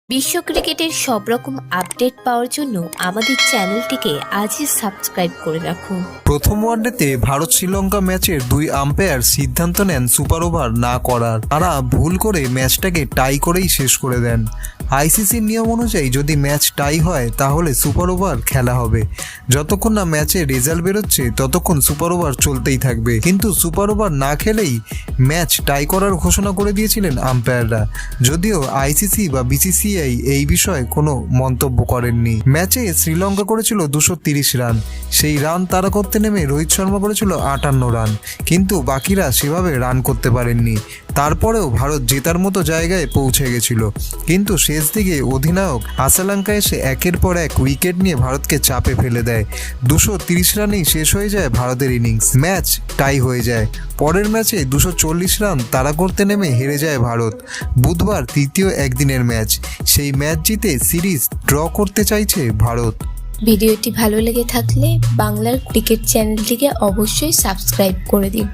বিশ্ব ক্রিকেটের সব রকম আপডেট পাওয়ার জন্য আমাদের চ্যানেলটিকে আজই সাবস্ক্রাইব করে রাখুন। প্রথম ওয়ানডেতে ভারত শ্রীলঙ্কা ম্যাচের দুই আম্পায়ার সিদ্ধান্ত নেন সুপার ওভার না করার। তারা ভুল করে ম্যাচটাকে টাই করেই শেষ করে দেন। আইসিসির নিয়ম অনুযায়ী যদি ম্যাচ টাই হয় তাহলে সুপার ওভার খেলা হবে। যতক্ষণ না ম্যাচের রেজাল্ট বেরোচ্ছে ততক্ষণ সুপার ওভার চলতেই থাকবে। কিন্তু সুপার ওভার না খেলেই ম্যাচ টাই করার ঘোষণা করে দিয়েছিলেন আম্পায়াররা। যদিও আইসিসি বা বিসিসিআই এই বিষয়ে কোনো মন্তব্য করেননি। ম্যাচে শ্রীলঙ্কা করেছিল 230 রান। সেই রান তারা করতে নেমে রোহিত শর্মা করেছিল 58 রান, কিন্তু বাকিরা সেভাবে রান করতে পারেননি। তারপরেও ভারত জেতার মতো জায়গায় পৌঁছে গেছিল, কিন্তু শেষ দিকে অধিনায়ক আসালাঙ্কা এসে একের পর এক উইকেট নিয়ে ভারতকে চাপে ফেলে দেয়। 230 রানেই শেষ হয়ে যায় ভারতের ইনিংস। ম্যাচ টাই হয়ে যায়। পরের ম্যাচে 240 রান তাড়া করতে নেমে হেরে যায় ভারত। বুধবার তৃতীয় একদিনের ম্যাচ। সেই ম্যাচ জিতে সিরিজ ড্র করতে চাইছে ভারত। ভিডিওটি ভালো লেগে থাকলে বাংলার ক্রিকেট চ্যানেলটিকে অবশ্যই সাবস্ক্রাইব করে দিন।